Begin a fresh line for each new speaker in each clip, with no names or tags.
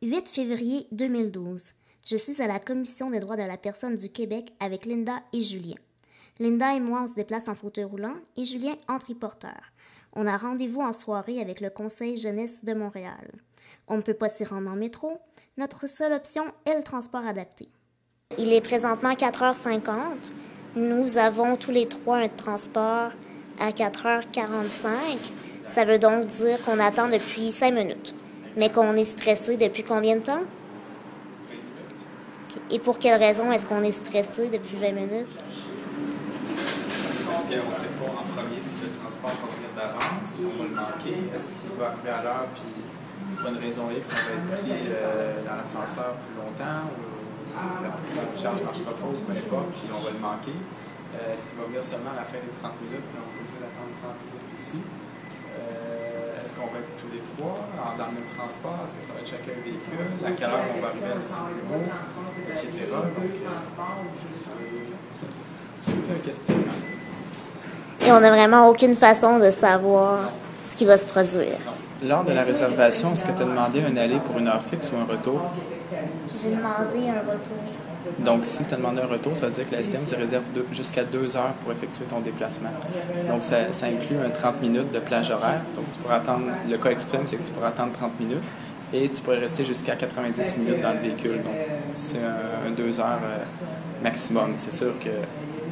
8 février 2012. Je suis à la Commission des droits de la personne du Québec avec Linda et Julien. Linda et moi, on se déplace en fauteuil roulant et Julien en triporteur. On a rendez-vous en soirée avec le Conseil jeunesse de Montréal. On ne peut pas s'y rendre en métro. Notre seule option est le transport adapté. Il est présentement 4h50. Nous avons tous les trois un transport à 4h45. Ça veut donc dire qu'on attend depuis 5 minutes. Mais qu'on est stressé depuis combien de temps? Et pour quelle raison est-ce qu'on est stressé depuis 20 minutes?
Parce qu'on ne sait pas en premier si le transport va venir d'avance, on va le manquer, est-ce qu'il va arriver à l'heure, puis pour une raison X, on va être pris dans l'ascenseur plus longtemps, ou si la charge ne marchera pas, ou peu importe, puis on va le manquer. Est-ce qu'il va venir seulement à la fin des 30 minutes, puis on va toujours attendre 30 minutes ici? Est-ce qu'on va être tous les trois dans le même transport? Est-ce que ça va être chacun un véhicule? À quelle heure on va arriver à notre bureau? Etc. Donc, tout un questionnement.
Et on n'a vraiment aucune façon de savoir ce qui va se produire.
Lors de la réservation, est-ce que tu as demandé un aller pour une heure fixe ou un retour?
J'ai demandé un retour.
Donc, si tu as demandé un retour, ça veut dire que la STM se réserve jusqu'à 2 heures pour effectuer ton déplacement. Donc, ça inclut un 30 minutes de plage horaire. Donc, tu pourras attendre, le cas extrême, c'est que tu pourras attendre 30 minutes et tu pourrais rester jusqu'à 90 minutes dans le véhicule. Donc, c'est un 2 heures maximum. C'est sûr que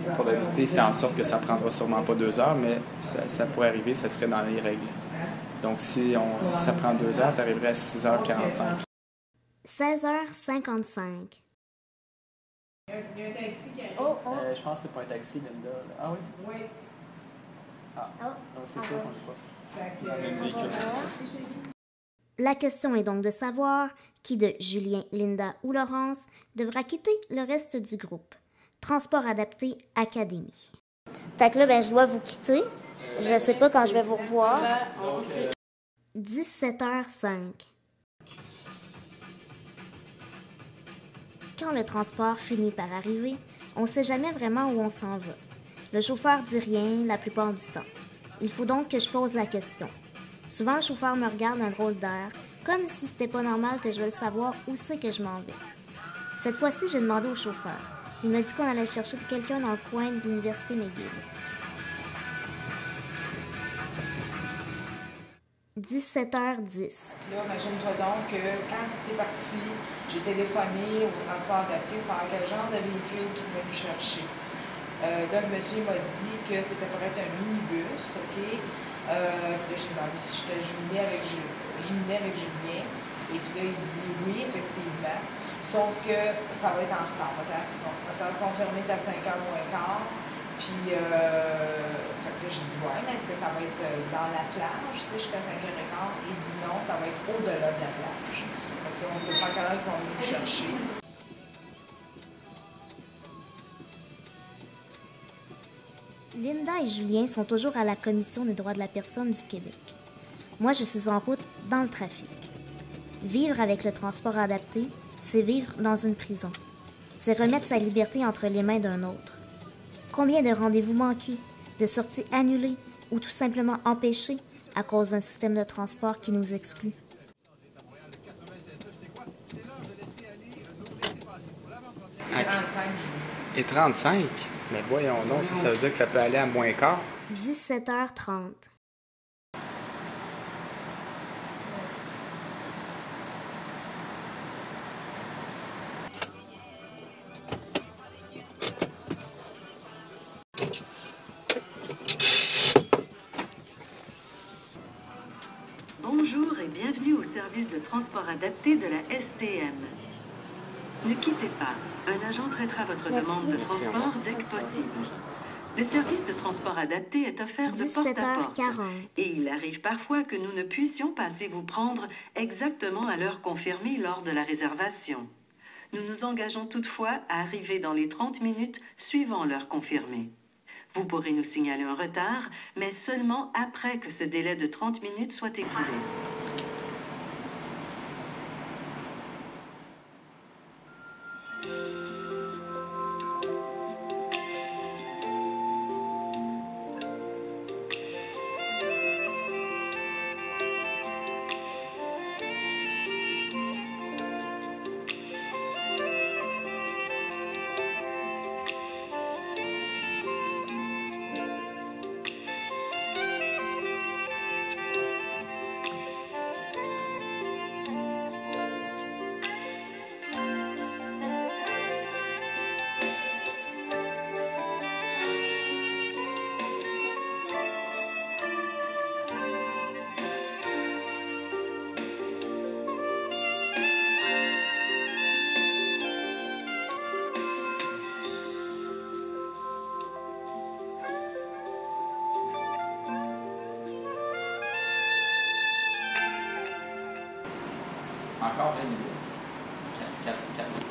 la probabilité fait en sorte que ça ne prendra sûrement pas 2 heures, mais ça pourrait arriver, ça serait dans les règles. Donc, si ça prend 2 heures, tu arriverais à 6h45.
16h55.
Il y a un taxi qui arrive.
Je pense que c'est pas un taxi, Linda. Ah oui?
Oui.
Ah, c'est sûr qu'on n'est pas dans le même véhicule.
La question est donc de savoir qui de Julien, Linda ou Laurence devra quitter le reste du groupe. Transport adapté Académie. Fait que là, je dois vous quitter. Je sais pas quand je vais vous revoir. 17h05. Quand le transport finit par arriver, on ne sait jamais vraiment où on s'en va. Le chauffeur dit rien la plupart du temps. Il faut donc que je pose la question. Souvent, le chauffeur me regarde d'un drôle d'air, comme si c'était pas normal que je veuille savoir où c'est que je m'en vais. Cette fois-ci, j'ai demandé au chauffeur. Il m'a dit qu'on allait chercher quelqu'un dans le coin de l'université McGill. 17h10.
Là, imagine-toi donc que quand tu es parti, j'ai téléphoné au transport adapté, savoir quel genre de véhicule qui venait nous chercher. Là, le monsieur m'a dit que c'était pour être un minibus, OK? Puis là, je lui ai demandé si j'étais jumelée avec Julien. Et puis là, il dit oui, effectivement. Sauf que ça va être en retard. On va confirmer à 5h moins quart. Puis, fait que là, je dis ouais, mais est-ce que ça va être dans la plage, tu sais, jusqu'à 5h15? Il dit non, ça va être au-delà de la plage. Fait que là, on ne sait pas quand ils vont venir nous chercher.
Linda et Julien sont toujours à la Commission des droits de la personne du Québec. Moi, je suis en route dans le trafic. Vivre avec le transport adapté, c'est vivre dans une prison. C'est remettre sa liberté entre les mains d'un autre. Combien de rendez-vous manqués, de sorties annulées ou tout simplement empêchées à cause d'un système de transport qui nous exclut?
Et 35? Mais voyons donc, ça veut dire que ça peut aller à moins quart.
17h30.
Bonjour et bienvenue au service de transport adapté de la STM. Ne quittez pas. Un agent traitera votre demande de transport dès que possible. Le service de transport adapté est offert de porte à porte.
17h40.
Et il arrive parfois que nous ne puissions passer vous prendre exactement à l'heure confirmée lors de la réservation. Nous nous engageons toutefois à arriver dans les 30 minutes suivant l'heure confirmée. Vous pourrez nous signaler un retard, mais seulement après que ce délai de 30 minutes soit écoulé.
Encore 20 minutes.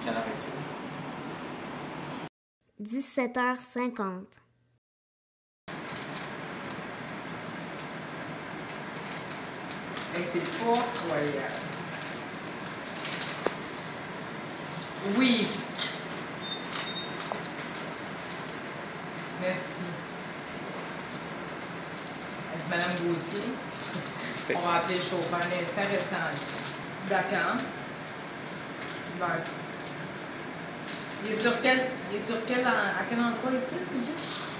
Quelle heure est-il?
17h50.
Hey, c'est pas croyable. Oui. Merci. Elle dit Madame Gauthier. On va appeler le chauffeur. L'instant restant en ligne. D'accord. Ben. Il est sur quel. À quel endroit est-il, vous dites?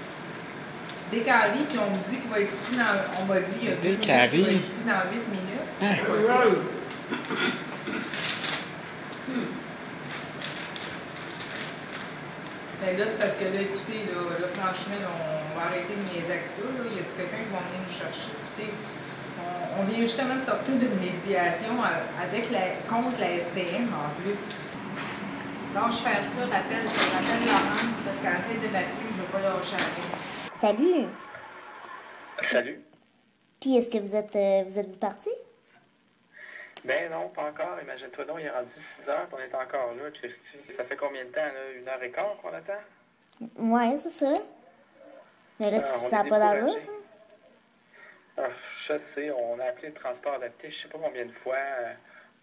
Décalé, puis on me dit qu'il va être ici dans. On m'a dit il y a 2 minutes qu'il va être ici dans 8 minutes. C'est possible. Ben là, c'est parce que là, écoutez, là franchement, là, on va arrêter de niaiser avec ça. Là. Il y a quelqu'un qui va venir nous chercher. Écoutez, on vient justement de sortir d'une médiation avec contre la STM en plus. Lâche faire ça, rappelle Laurence, parce qu'elle essaie de m'appeler, je ne veux pas lâcher avec.
Salut!
Salut.
Puis, est-ce que vous êtes parti?
Ben non, pas encore. Imagine-toi donc, il est rendu 6 heures, on est encore là, Christy. Ça fait combien de temps, là? 1h15 qu'on attend?
Ouais, c'est ça. Mais là,
On
ça n'a
est
pas d'allure.
découragés. Je sais, on a appelé le transport adapté, je sais pas combien de fois.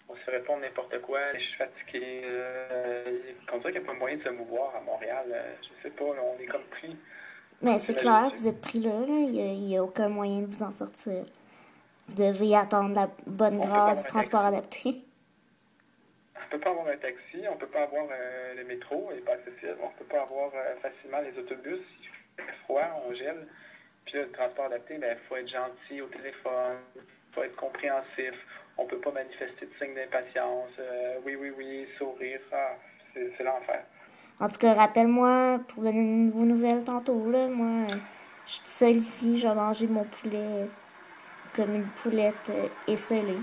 On se fait répondre n'importe quoi. Je suis fatigué. On dirait qu'il n'y a pas moyen de se mouvoir à Montréal. Je sais pas, là, on est comme pris.
Mais c'est clair, vous êtes pris là. Il n'y a aucun moyen de vous en sortir. Vous devez attendre la bonne grâce du transport adapté.
On peut pas avoir un taxi, on peut pas avoir le métro, il n'est pas accessible. On peut pas avoir facilement les autobus, il fait froid, on gèle. Puis là, le transport adapté, il faut être gentil au téléphone, il faut être compréhensif. On peut pas manifester de signes d'impatience. Oui, sourire. C'est l'enfer.
En tout cas, rappelle-moi pour donner vos nouvelles tantôt. Là. Moi, je suis seule ici, je vais manger mon poulet comme une poulette esselée.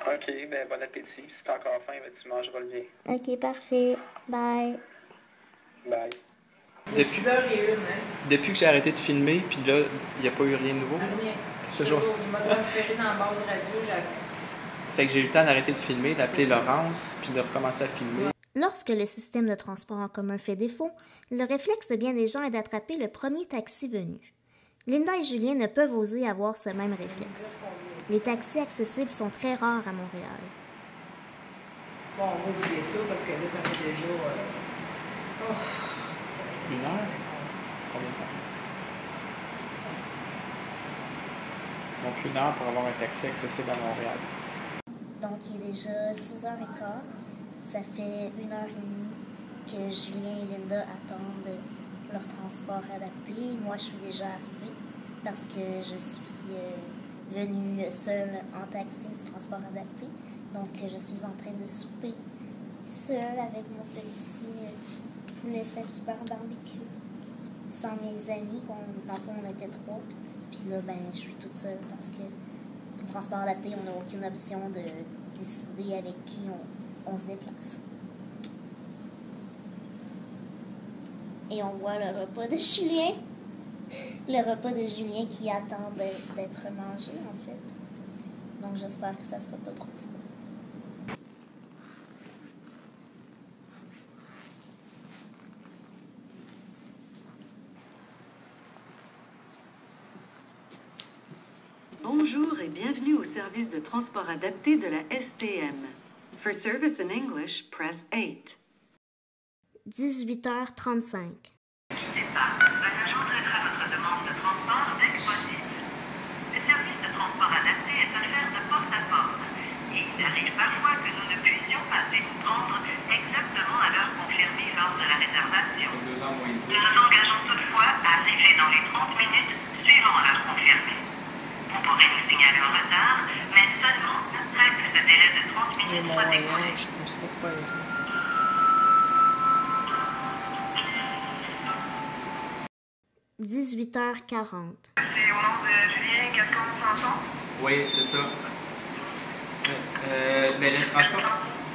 OK, ben bon appétit. Si t'as encore faim, ben, tu mangeras le bien.
OK, parfait. Bye.
Bye.
Il est 6h01, hein?
Depuis que j'ai arrêté de filmer, puis là, il n'y a pas eu rien de nouveau.
Rien.
Toujours.
Il m'a transféré dans la base radio, j'attends.
Fait que j'ai eu le temps d'arrêter de filmer, d'appeler Laurence, puis de recommencer à filmer.
Lorsque le système de transport en commun fait défaut, le réflexe de bien des gens est d'attraper le premier taxi venu. Linda et Julien ne peuvent oser avoir ce même réflexe. Les taxis accessibles sont très rares à Montréal.
Bon, on va oublier ça parce que là, ça fait déjà.
1 heure? Combien de temps? Donc 1 heure pour avoir un taxi accessible à Montréal.
Donc, il est déjà 6h15. Ça fait 1h30 que Julien et Linda attendent leur transport adapté. Moi, je suis déjà arrivée parce que je suis venue seule en taxi du transport adapté. Donc, je suis en train de souper seule avec mon petit poulet Saint-Hubert barbecue. Sans mes amis, dans le fond, on était 3. Puis là, ben, je suis toute seule parce que le transport adapté, on n'a aucune option de décider avec qui on se déplace. Et on voit le repas de Julien. Le repas de Julien qui attend d'être mangé, en fait. Donc, j'espère que ça sera pas trop froid.
Bonjour et bienvenue au service de transport adapté de la STM. For service in English, press 8.
18h35.
Un agent traitera votre demande de transport dès que possible. Le service de transport adapté est offert de porte à porte. Et il arrive parfois que nous ne puissions passer vous prendre exactement à l'heure confirmée lors de la réservation.
2h moins 10.
Nous nous engageons toutefois à arriver dans les 30 minutes suivant l'heure confirmée. Vous pourrez nous signaler un retard, mais seulement après que ce délai de 30 minutes soit écoulé.
Je pense pas que pas.
18h40.
C'est au nom de Julien Gascon Sanson.
Oui, c'est ça. Mais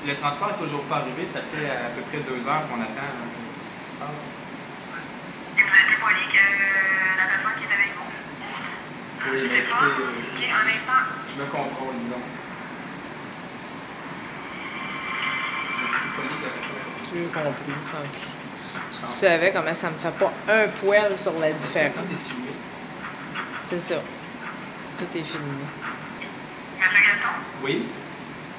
le transport est toujours pas arrivé. Ça fait à peu près 2 heures qu'on attend. Qu'est-ce qui se passe?
Et vous êtes plus poli que la personne qui est avec vous?
Oui, mais
C'est pas?
écoutez,
Ok, un instant.
je me contrôle, disons.
J'ai compris. Si tu savais comment ça me fait pas un poil sur la différence.
Tout est filmé.
C'est ça. Tout est filmé.
Monsieur Gaston?
Oui.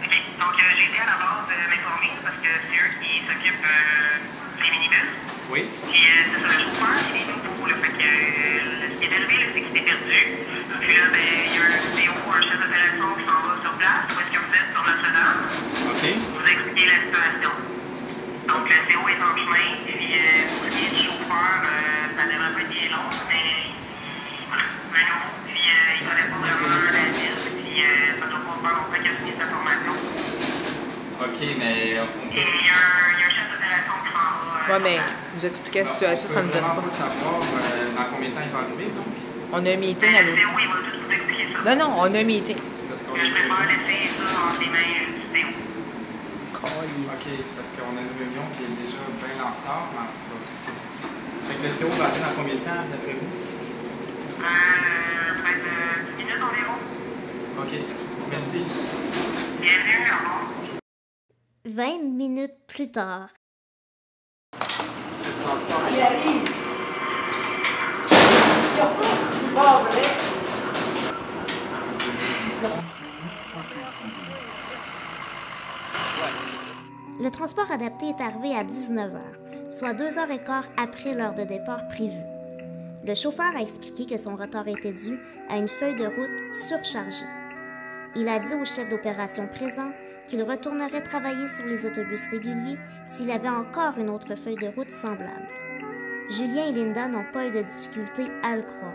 OK. Donc, j'ai été à la base m'informer parce que c'est eux qui s'occupent des minibus.
Oui.
Puis, c'est ça, le chauffeur, il est nouveau. Là, fait que ce qui est arrivé, là, c'est qu'il s'est perdu. Puis là, ben, il y a un CO, un chef d'opération qui s'en va sur place. Où est-ce que vous êtes sur Notre-Dame?
OK.
Vous expliquez la situation. Donc, le CO est en chemin. Puis, pour ce qui est du chauffeur, ça devrait pas être long, mais un nouveau. Puis, il connaît pas vraiment la ville. Puis, ça doit pas faire longtemps qu'il a fini sa formation.
OK, mais on peut...
Et il y a un chef d'opération qui s'en va.
Ouais, mais nous expliquer la situation, ça me donne
On
pas.
peut savoir dans combien de temps il va arriver, donc?
On a un meeting à
Le
l'autre.
CO, il va tout vous expliquer ça.
Non, non, on a un meeting.
C'est parce qu'on
Je
est...
préfère laisser ça entre les mains du CO.
OK, c'est parce qu'on a une réunion qui est déjà bien en retard, mais en tout cas... Fait que le CO va arriver dans combien de temps, d'après vous?
Peut-être 10 minutes environ.
OK, merci.
Bienvenue, au revoir.
20 minutes plus tard.
Le transport
Ah,
est...
arrive.
Le transport adapté est arrivé à 19h, soit 2h15 après l'heure de départ prévue. Le chauffeur a expliqué que son retard était dû à une feuille de route surchargée. Il a dit au chef d'opération présent qu'il retournerait travailler sur les autobus réguliers s'il avait encore une autre feuille de route semblable. Julien et Linda n'ont pas eu de difficulté à le croire.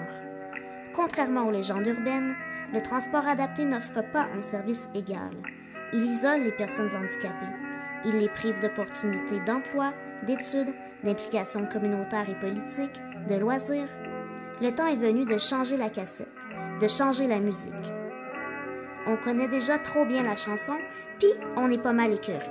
Contrairement aux légendes urbaines, le transport adapté n'offre pas un service égal. Il isole les personnes handicapées. Il les prive d'opportunités d'emploi, d'études, d'implications communautaires et politiques, de loisirs. Le temps est venu de changer la cassette, de changer la musique. On connaît déjà trop bien la chanson, puis on est pas mal écœuré.